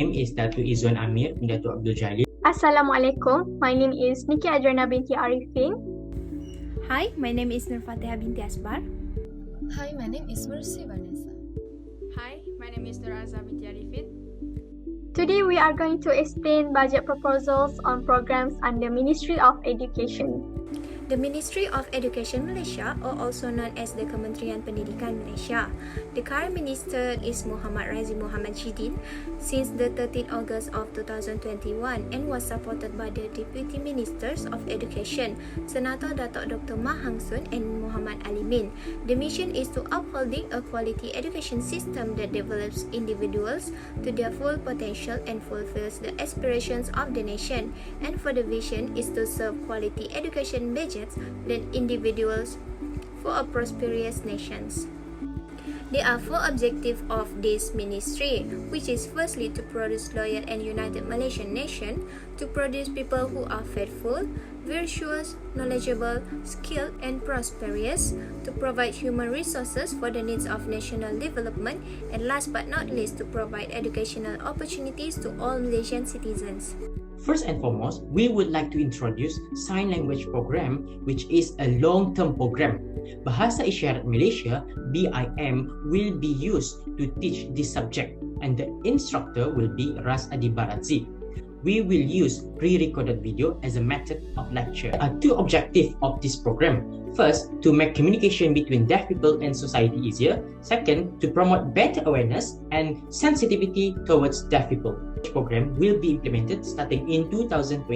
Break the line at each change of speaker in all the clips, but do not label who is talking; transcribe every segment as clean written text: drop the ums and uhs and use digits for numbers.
name is Datuk Izzuan Amir bin Datuk Abdul Jalil.
Assalamualaikum. My name is Niki Adriana binti Arifin.
Hi, my name is Nur Fatihah binti Asbar.
Hi, my name is Mercy Vanessa.
Hi, my name is Nur Azza binti Arifin.
Today we are going to explain budget proposals on programs under Ministry of Education.
The Ministry of Education Malaysia, or also known as the Kementerian Pendidikan Malaysia. The current minister is Muhammad Razi Muhammad Shidin since the 13th August of 2021 and was supported by the Deputy Ministers of Education, Senator Datuk Dr. Mah Hang Soon and Muhammad Alimin. The mission is to upholding a quality education system that develops individuals to their full potential and fulfills the aspirations of the nation. And for the vision is to serve quality education budgets than individuals for a prosperous nations. There are four objectives of this ministry, which is firstly to produce loyal and united Malaysian nation, to produce people who are faithful, virtuous, knowledgeable, skilled and prosperous, to provide human resources for the needs of national development, and last but not least, to provide educational opportunities to all Malaysian citizens.
First and foremost, we would like to introduce Sign Language Program, which is a long-term program. Bahasa Isyarat Malaysia (BIM) will be used to teach this subject, and the instructor will be Ras Adi Baradzi. We will use pre-recorded video as a method of lecture. There are two objectives of this program. First, to make communication between deaf people and society easier. Second, to promote better awareness and sensitivity towards deaf people. This program will be implemented starting in 2022.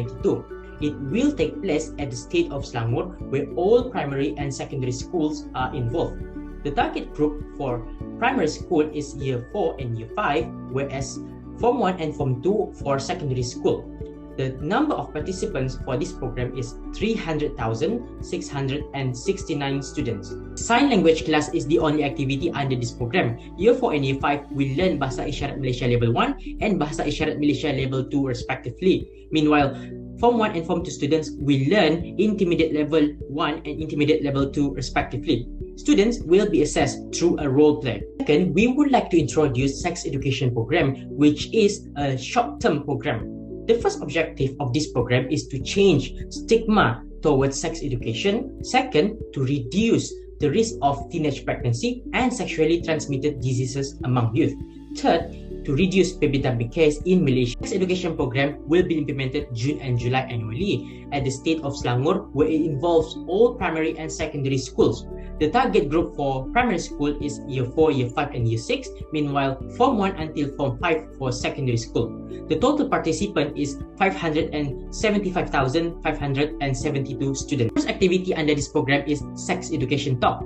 It will take place at the state of Selangor, where all primary and secondary schools are involved. The target group for primary school is Year 4 and Year 5, whereas Form 1 and Form 2 for secondary school. The number of participants for this program is 300,669 students. Sign language class is the only activity under this program. Year 4 and Year 5 will learn Bahasa Isyarat Malaysia Level 1 and Bahasa Isyarat Malaysia Level 2 respectively. Meanwhile, Form 1 and Form 2 students will learn Intermediate Level 1 and Intermediate Level 2 respectively. Students will be assessed through a role play. Second, we would like to introduce Sex Education Program, which is a short-term program. The first objective of this program is to change stigma towards sex education. Second, to reduce the risk of teenage pregnancy and sexually transmitted diseases among youth. Third, to reduce PAD370 case in Malaysia. Sex education program will be implemented June and July annually at the state of Selangor, where it involves all primary and secondary schools. The target group for primary school is Year 4, Year 5 and Year 6, meanwhile Form 1 until Form 5 for secondary school. The total participant is 575,572 students. First activity under this program is Sex Education Talk.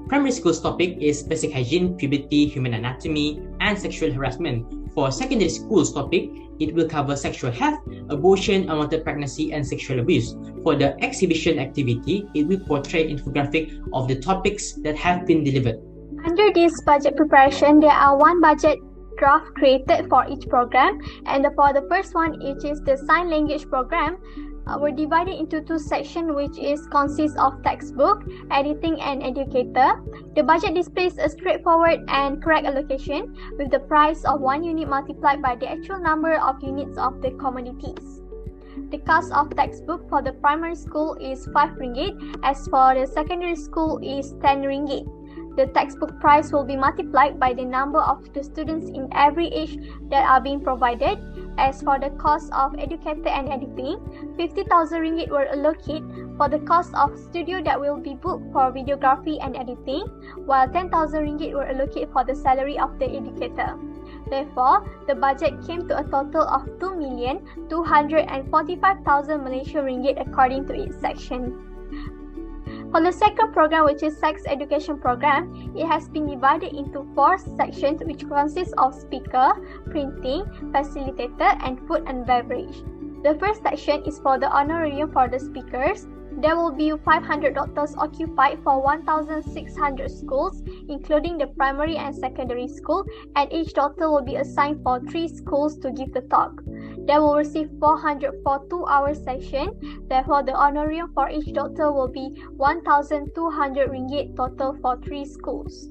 Primary school's topic is basic hygiene, puberty, human anatomy, and sexual harassment. For secondary school's topic, it will cover sexual health, abortion, unwanted pregnancy, and sexual abuse. For the exhibition activity, it will portray infographic of the topics that have been delivered.
Under this budget preparation, there are one budget draft created for each program, and for the first one, which is the sign language program, we're divided into two sections, which consists of textbook, editing and educator. The budget displays a straightforward and correct allocation with the price of 1 unit multiplied by the actual number of units of the commodities. The cost of textbook for the primary school is 5 ringgit, as for the secondary school is 10 ringgit. The textbook price will be multiplied by the number of the students in every age that are being provided. As for the cost of educator and editing, 50,000 ringgit were allocated for the cost of studio that will be booked for videography and editing, while 10,000 ringgit were allocated for the salary of the educator. Therefore, the budget came to a total of 2,245,000 Malaysian ringgit according to each section. For the second program, which is Sex Education Program, it has been divided into 4 sections, which consists of speaker, printing, facilitator, and food and beverage. The first section is for the honorarium for the speakers. There will be 500 doctors occupied for 1,600 schools, including the primary and secondary school, and each doctor will be assigned for 3 schools to give the talk. They will receive 400 for 2-hour session. Therefore, the honorarium for each doctor will be 1,200 ringgit total for 3 schools.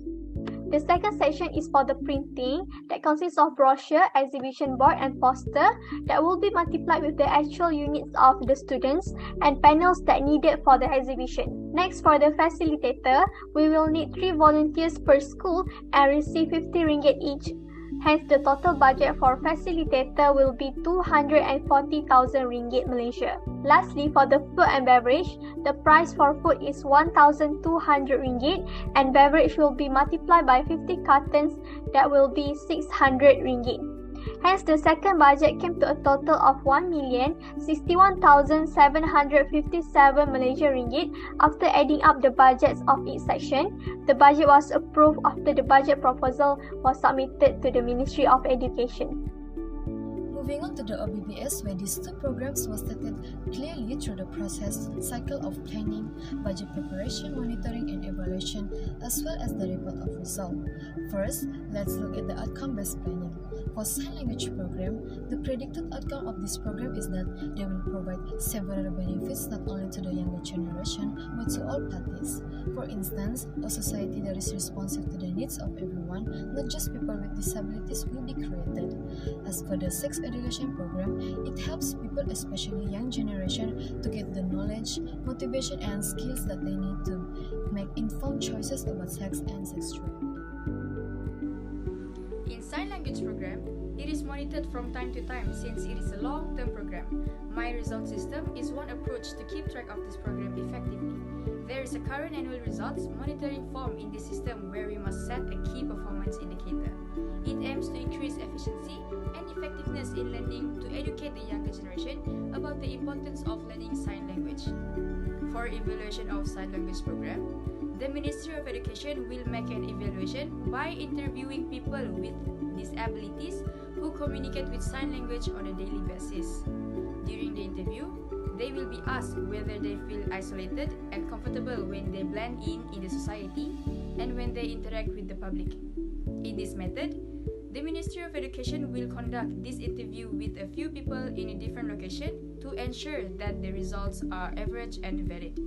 The second section is for the printing that consists of brochure, exhibition board and poster that will be multiplied with the actual units of the students and panels that needed for the exhibition. Next, for the facilitator, we will need 3 volunteers per school and receive 50 ringgit each. Hence, the total budget for facilitator will be 240,000 ringgit Malaysia. Lastly, for the food and beverage, the price for food is 1,200 ringgit and beverage will be multiplied by 50 cartons, that will be 600 ringgit. Hence, the second budget came to a total of 1,061,757 Malaysian ringgit after adding up the budgets of each section. The budget was approved after the budget proposal was submitted to the Ministry of Education.
Moving on to the OBBS, where these 2 programs were stated clearly through the process cycle of planning, budget preparation, monitoring and evaluation, as well as the report of result. First, let's look at the outcome-based planning. For sign language program, the predicted outcome of this program is that they will provide several benefits not only to the younger generation but to all parties. For instance, a society that is responsive to the needs of everyone, not just people with disabilities, will be created. As for the sex education program, it helps people, especially young generation, to get the knowledge, motivation and skills that they need to make informed choices about sex and sexuality.
In sign language program, it is monitored from time to time since it is a long-term program. My result system is one approach to keep track of this program effectively. There is a current annual results monitoring form in this system where we must set a key performance indicator. It aims to increase efficiency and effectiveness in learning to educate the younger generation about the importance of learning sign language. For evaluation of sign language program, the Ministry of Education will make an evaluation by interviewing people with disabilities who communicate with sign language on a daily basis. During the interview, they will be asked whether they feel isolated and comfortable when they blend in the society and when they interact with the public. In this method, the Ministry of Education will conduct this interview with a few people in a different location to ensure that the results are average and valid.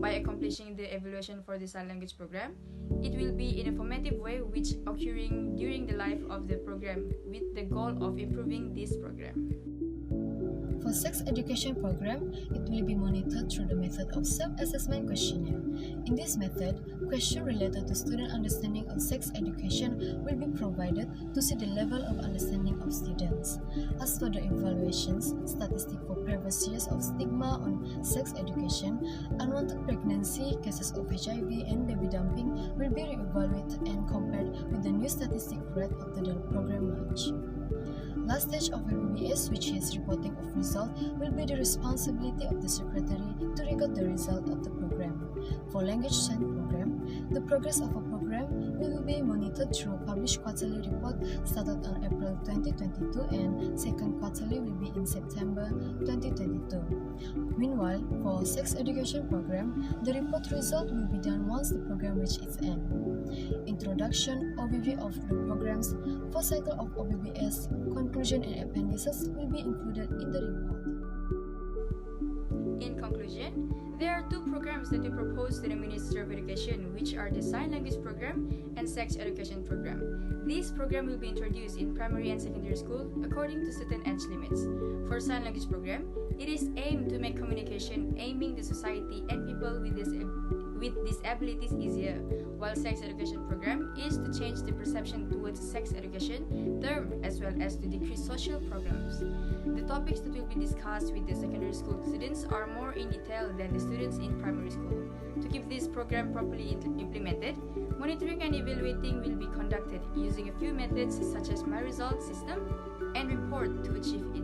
By accomplishing the evaluation for the sign language program, it will be in a formative way which occurring during the life of the program with the goal of improving this program.
For sex education program, it will be monitored through the method of self-assessment questionnaire. In this method, questions related to student understanding of sex education will be provided to see the level of understanding of students. As for the evaluations, statistics for previous years of stigma on sex education, unwanted pregnancy, cases of HIV and baby dumping will be re-evaluated and compared with the new statistic rate after the program launch. Last stage of OBBS, which is reporting of result, will be the responsibility of the secretary to record the result of the program. For language sign program, the progress of a program will be monitored through published quarterly report started on April 2022 and second quarterly will be in September 2022. Meanwhile, for sex education program, the report result will be done once the program reaches its end. Introduction, overview of the programs, first cycle of OBBS, conclusion and appendices will be included in the report.
In conclusion, there are 2 programs that we propose to the Ministry of Education, which are the Sign Language Program and Sex Education Program. These programs will be introduced in primary and secondary school according to certain age limits. For Sign Language Program, it is aimed to make communication aiming the society and people with disabilities easier, while Sex Education Program is to change the perception towards sex education term as well as to decrease social problems. The topics that will be discussed with the secondary school students are more in detail than the students in primary school. To keep this program properly implemented, monitoring and evaluating will be conducted using a few methods such as my result system and report to achieve it.